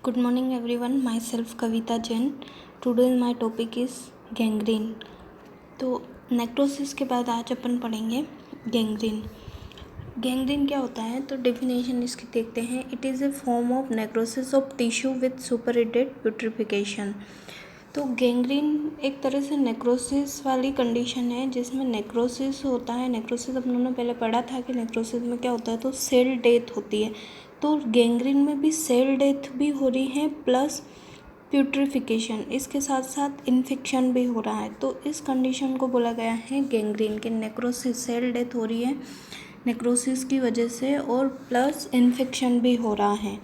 Good morning everyone, myself Kavita Jain. Today my topic is gangrene. तो necrosis के बाद आज अपन पढ़ेंगे गैंग्रीन. गैंग्रीन क्या होता है तो डेफिनेशन इसकी देखते हैं. It is a form of necrosis of tissue with superadded putrefaction. तो गैंग्रीन एक तरह से नेक्रोसिस वाली कंडीशन है जिसमें नेक्रोसिस होता है. नेक्रोसिस अपन लोगों ने पहले पढ़ा था कि नेक्रोसिस में क्या होता है तो सेल डेथ होती है. तो गैंग्रीन में भी सेल डेथ भी हो रही है प्लस प्यूट्रिफिकेशन, इसके साथ साथ इन्फेक्शन भी हो रहा है. तो इस कंडीशन को बोला गया है गैंग्रीन के. नेक्रोसिस सेल डेथ हो रही है नेक्रोसिस की वजह से और प्लस इन्फेक्शन भी हो रहा है.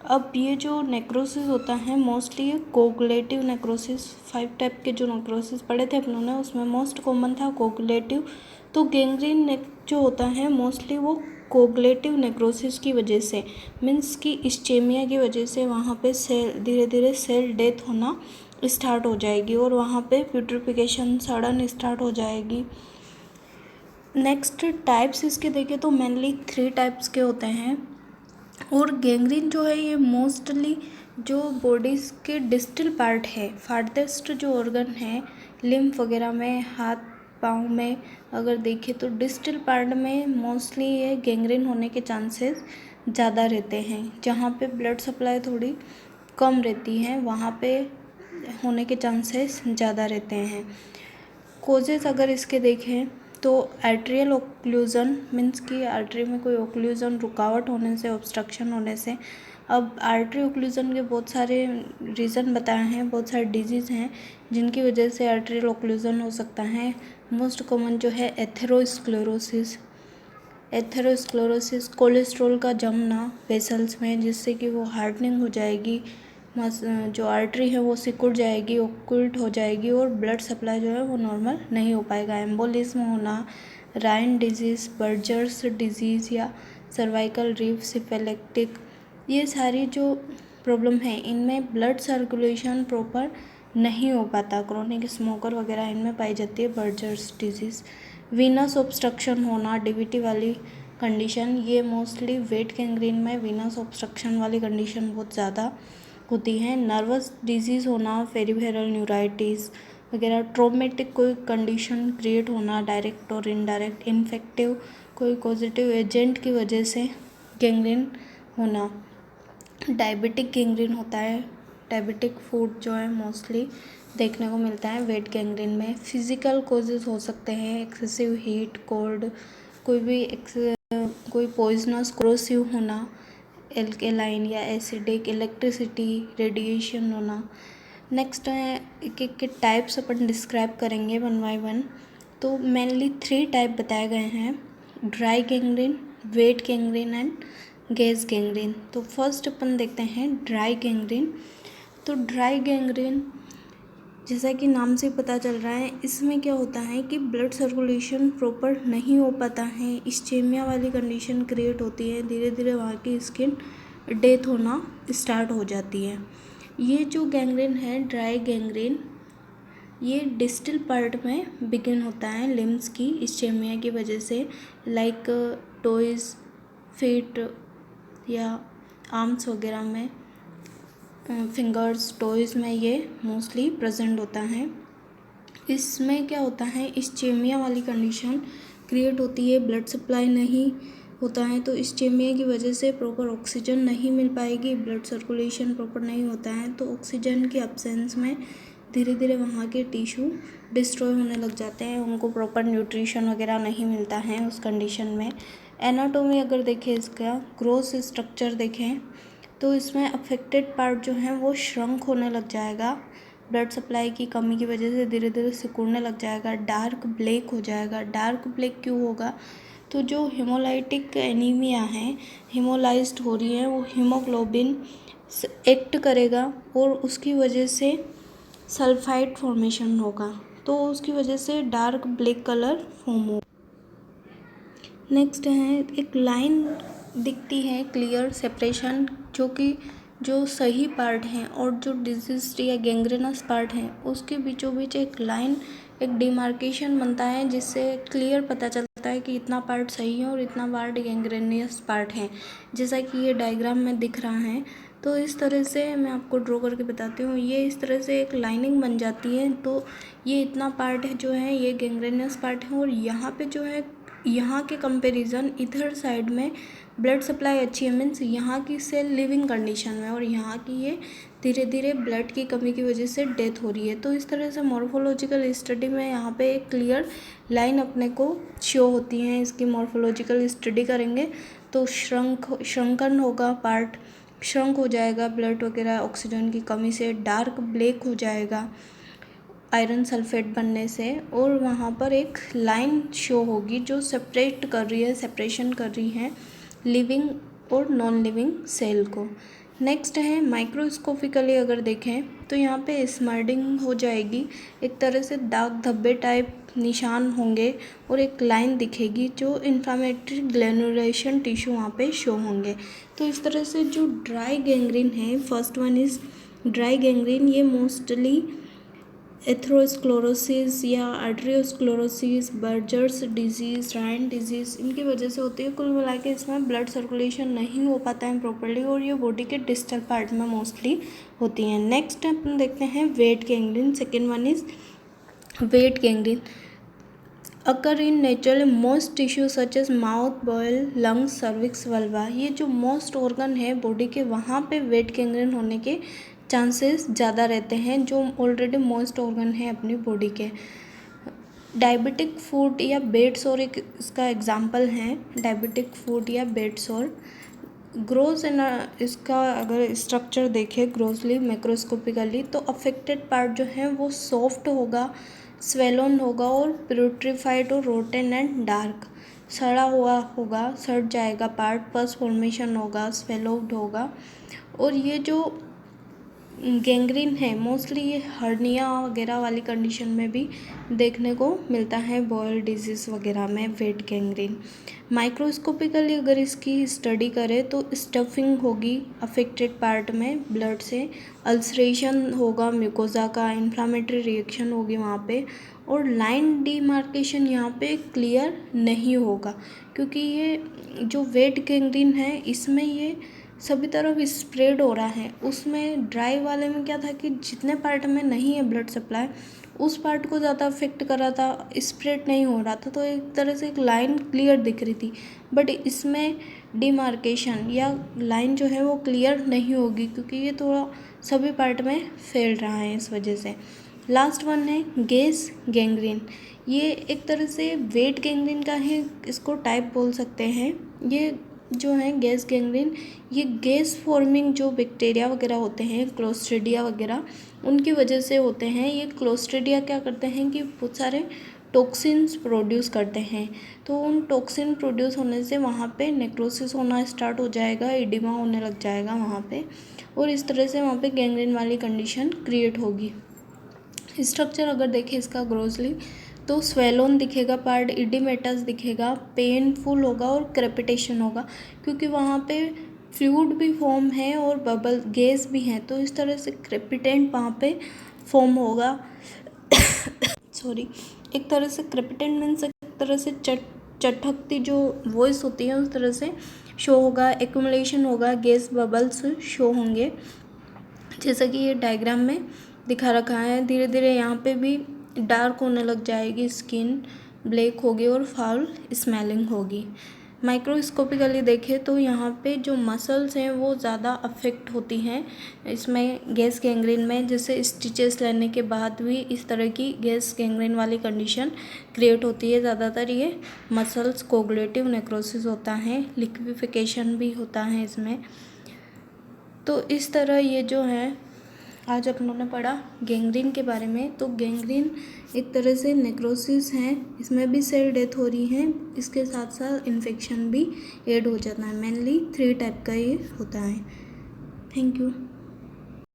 अब ये जो नेक्रोसिस होता है मोस्टली कोगुलेटिव नेक्रोसिस. 5 टाइप के जो नेक्रोसिस पढ़े थे अपनों ने उसमें मोस्ट कॉमन था कोगुलेटिव. तो गैंग्रीन जो होता है मोस्टली वो कोगुलेटिव नेक्रोसिस की वजह से मीन्स कि इस्चेमिया की वजह से वहाँ पे सेल धीरे धीरे सेल डेथ होना स्टार्ट हो जाएगी और वहाँ पे प्यूट्रिफिकेशन सडन स्टार्ट हो जाएगी. नेक्स्ट टाइप्स इसके देखें तो मेनली 3 टाइप्स के होते हैं. और गैंग्रीन जो है ये मोस्टली जो बॉडीज़ के डिस्टल पार्ट है, फार्देस्ट जो ऑर्गन है लिम्फ वगैरह में, हाथ पाँव में अगर देखें तो डिस्टल पार्ट में मोस्टली ये गैंग्रीन होने के चांसेस ज़्यादा रहते हैं. जहाँ पे ब्लड सप्लाई थोड़ी कम रहती है वहाँ पे होने के चांसेस ज़्यादा रहते हैं. कोजेस अगर इसके देखें तो आर्ट्रियल ओक्लूजन मीन्स कि आर्टरी में कोई ओक्लूजन रुकावट होने से, ऑब्स्ट्रक्शन होने से. अब आर्टरी ओक्लूजन के बहुत सारे रीज़न बताए हैं, बहुत सारे डिजीज़ हैं जिनकी वजह से आर्ट्रियल ओक्लूजन हो सकता है. मोस्ट कॉमन जो है एथेरोस्क्लेरोसिस. कोलेस्ट्रॉल का जमना वेसल्स में जिससे कि वो हार्डनिंग हो जाएगी, जो आर्टरी है वो सिकुड़ जाएगी, ओक्लूट हो जाएगी और ब्लड सप्लाई जो है वो नॉर्मल नहीं हो पाएगा. एम्बोलिज्म होना, राइन डिजीज़, बर्जर्स डिजीज़ या सर्वाइकल रिफ सिफेलेक्टिक, ये सारी जो प्रॉब्लम है इनमें ब्लड सर्कुलेशन प्रॉपर नहीं हो पाता. क्रोनिक स्मोकर वगैरह इनमें पाई जाती है बर्जर्स डिजीज़. वीनस ऑब्स्ट्रक्शन होना, डीवीटी वाली कंडीशन, ये मोस्टली वेट गैंग्रीन में वीनस ऑब्स्ट्रक्शन वाली कंडीशन बहुत ज़्यादा होती है. नर्वस डिजीज़ होना, पेरिफेरल न्यूराइटिस वगैरह. ट्रोमेटिक कोई कंडीशन क्रिएट होना डायरेक्ट और इनडायरेक्ट. इन्फेक्टिव कोई पॉजिटिव एजेंट की वजह से गैंग्रीन होना. डायबिटिक गैंग्रीन होता है. डायबिटिक फूड जो है मोस्टली देखने को मिलता है वेट गैंग्रीन में. फिजिकल कॉजेज़ हो सकते हैं एक्सेसिव हीट, कोल्ड, कोई पॉइजनस क्रोसिव होना, एल्केलाइन या एसिडिक, इलेक्ट्रिसिटी, रेडिएशन होना. नेक्स्ट है एक एक के टाइप्स अपन डिस्क्राइब करेंगे 1 बाय 1. तो मेनली 3 टाइप बताए गए हैं: dry gangrene, wait gangrene and gas gangrene. तो फर्स्ट अपन देखते हैं ड्राई गैंग्रीन. तो ड्राई गैंग्रीन जैसा कि नाम से पता चल रहा है इसमें क्या होता है कि ब्लड सर्कुलेशन प्रॉपर नहीं हो पाता है, इस्चेमिया वाली कंडीशन क्रिएट होती है, धीरे धीरे वहाँ की स्किन डेथ होना स्टार्ट हो जाती है. ये जो गैंग्रीन है ड्राई गैंग्रीन ये डिस्टल पार्ट में बिगिन होता है लिम्स की इस्चेमिया की वजह से, लाइक टोइज, फीट या आर्म्स वगैरह में, फिंगर्स, टॉयज़ में ये मोस्टली प्रेजेंट होता है. इसमें क्या होता है इस्चेमिया वाली कंडीशन क्रिएट होती है, ब्लड सप्लाई नहीं होता है तो इस्चेमिया की वजह से प्रॉपर ऑक्सीजन नहीं मिल पाएगी, ब्लड सर्कुलेशन प्रॉपर नहीं होता है तो ऑक्सीजन की एब्सेंस में धीरे धीरे वहाँ के टिश्यू डिस्ट्रॉय होने लग जाते हैं, उनको प्रॉपर न्यूट्रिशन वगैरह नहीं मिलता है उस कंडीशन में. एनाटोमी अगर देखें इसका ग्रोस स्ट्रक्चर देखें तो इसमें अफेक्टेड पार्ट जो है वो श्रंक होने लग जाएगा, ब्लड सप्लाई की कमी की वजह से धीरे धीरे सिकुड़ने लग जाएगा, डार्क ब्लैक हो जाएगा. डार्क ब्लैक क्यों होगा तो जो हेमोलाइटिक एनीमिया है, हेमोलाइज्ड हो रही है, वो हीमोग्लोबिन एक्ट करेगा और उसकी वजह से सल्फाइड फॉर्मेशन होगा तो उसकी वजह से डार्क ब्लैक कलर फॉर्म होगा. नेक्स्ट है एक लाइन दिखती है क्लियर सेपरेशन, जो कि जो सही पार्ट हैं और जो डिजीज्ड या गैंग्रेनस पार्ट हैं उसके बीचों बीच एक लाइन, एक डिमार्केशन बनता है जिससे क्लियर पता चलता है कि इतना पार्ट सही है और इतना पार्ट गैंग्रेनियस पार्ट है. जैसा कि ये डायग्राम में दिख रहा है तो इस तरह से मैं आपको ड्रॉ करके बताती हूँ। ये इस तरह से एक लाइनिंग बन जाती है। तो ये इतना पार्ट है जो है ये गैंग्रेनस पार्ट है, और यहाँ पे जो है यहाँ के कंपैरिजन इधर साइड में ब्लड सप्लाई अच्छी है, मीन्स यहाँ की सेल लिविंग कंडीशन में, और यहाँ की ये धीरे धीरे ब्लड की कमी की वजह से डेथ हो रही है। तो इस तरह से मॉर्फोलॉजिकल स्टडी में यहाँ पे एक क्लियर लाइन अपने को शो होती है। इसकी मॉर्फोलॉजिकल स्टडी करेंगे तो श्रंकन होगा, पार्ट श्रंक हो जाएगा, ब्लड वगैरह ऑक्सीजन की कमी से डार्क ब्लैक हो जाएगा आयरन सल्फेट बनने से, और वहाँ पर एक लाइन शो होगी जो सेपरेशन कर रही है लिविंग और नॉन लिविंग सेल को। नेक्स्ट है माइक्रोस्कोपिकली अगर देखें तो यहाँ पे स्मर्डिंग हो जाएगी, एक तरह से दाग धब्बे टाइप निशान होंगे और एक लाइन दिखेगी जो इन्फ्लामेटरी ग्लैनुलेशन टिश्यू वहाँ पे शो होंगे। तो इस तरह से जो ड्राई गैंग्रीन है, first one is dry gangrene, ये मोस्टली एथेरोस्क्लेरोसिस या arteriosclerosis, Buerger's disease, Ryan disease, इनकी वजह से होती है। कुल मिला के इसमें ब्लड सर्कुलेशन नहीं हो पाता है प्रॉपर्ली, और ये बॉडी के डिस्टल पार्ट में मोस्टली होती हैं। नेक्स्ट अपन देखते हैं wet gangrene. Second one is wet gangrene occur in natural most tissue such as mouth, bowel, lungs, cervix, vulva. ये जो मोस्ट ऑर्गन है बॉडी के, वहाँ पे वेट गैंग्रीन होने के चांसेस ज़्यादा रहते हैं, जो ऑलरेडी मोस्ट ऑर्गन है अपनी बॉडी के। डायबिटिक फूड या बेड सोर एक इसका एग्जांपल है, डायबिटिक फूड या बेड सोर। ग्रोस इन इसका अगर स्ट्रक्चर देखें ग्रोसली मैक्रोस्कोपिकली, तो अफेक्टेड पार्ट जो है वो सॉफ्ट होगा, स्वेलन होगा और प्यूट्रीफाइड और रोटन एंड डार्क, सड़ा हुआ होगा, सड़ जाएगा पार्ट, पस फॉर्मेशन होगा, स्वेलोड होगा। और ये जो गैंग्रीन है मोस्टली ये हर्निया वगैरह वाली कंडीशन में भी देखने को मिलता है, बॉयल डिजीज़ वगैरह में वेट गैंग्रीन। माइक्रोस्कोपिकली अगर इसकी स्टडी करें तो स्टफिंग होगी अफेक्टेड पार्ट में ब्लड से, अल्सरेशन होगा म्यूकोजा का, इन्फ्लामेटरी रिएक्शन होगी वहाँ पे, और लाइन डिमार्केशन यहाँ पे क्लियर नहीं होगा, क्योंकि ये जो वेट गैंग्रीन है इसमें ये सभी तरफ स्प्रेड हो रहा है। उसमें ड्राई वाले में क्या था कि जितने पार्ट में नहीं है ब्लड सप्लाई उस पार्ट को ज़्यादा अफेक्ट कर रहा था, स्प्रेड नहीं हो रहा था, तो एक तरह से एक लाइन क्लियर दिख रही थी। बट इसमें डिमार्केशन या लाइन जो है वो क्लियर नहीं होगी, क्योंकि ये थोड़ा सभी पार्ट में फैल रहा है इस वजह से। लास्ट वन है गैस गैंग्रीन। ये एक तरह से वेट गैंग्रीन का ही इसको टाइप बोल सकते हैं। ये जो है गैस गैंग्रीन, ये गैस फॉर्मिंग जो बैक्टीरिया वगैरह होते हैं, क्लोस्ट्रीडिया वगैरह, उनकी वजह से होते हैं। ये क्लोस्ट्रीडिया क्या करते हैं कि बहुत सारे टॉक्सिन्स प्रोड्यूस करते हैं, तो उन टॉक्सिन प्रोड्यूस होने से वहाँ पे नेक्रोसिस होना स्टार्ट हो जाएगा, एडिमा होने लग जाएगा वहाँ पे, और इस तरह से वहाँ पे गैंग्रीन वाली कंडीशन क्रिएट होगी। स्ट्रक्चर अगर देखें इसका ग्रोसली तो स्वेलोन दिखेगा पार्ट, इडिमेटस दिखेगा, पेनफुल होगा और क्रेपिटेशन होगा, क्योंकि वहाँ पे फ्लूइड भी फॉर्म है और बबल गैस भी है, तो इस तरह से क्रेपिटेंट वहाँ पे फॉर्म होगा। सॉरी, एक तरह से क्रेपिटेंट मीन्स एक तरह से चटकती जो वॉइस होती है उस तरह से शो होगा, एक्यूमुलेशन होगा, गैस बबल्स शो होंगे, जैसा कि ये डायग्राम में दिखा रखा है। धीरे धीरे यहाँ पे भी डार्क होने लग जाएगी स्किन, ब्लैक होगी और फाउल स्मेलिंग होगी। माइक्रोस्कोपिकली देखें तो यहाँ पे जो मसल्स हैं वो ज़्यादा अफेक्ट होती हैं इसमें गैस गैंग्रीन में, जैसे स्टिचेस लेने के बाद भी इस तरह की गैस गैंग्रीन वाली कंडीशन क्रिएट होती है। ज़्यादातर ये मसल्स कोगुलेटिव नेक्रोसिस होता है, लिक्विफिकेशन भी होता है इसमें। तो इस तरह ये जो है आज अपन ने पढ़ा गैंग्रीन के बारे में। तो गैंग्रीन एक तरह से नेक्रोसिस है, इसमें भी सेल डेथ हो रही है, इसके साथ साथ इन्फेक्शन भी ऐड हो जाता है। मेनली 3 टाइप का ये होता है। Thank you.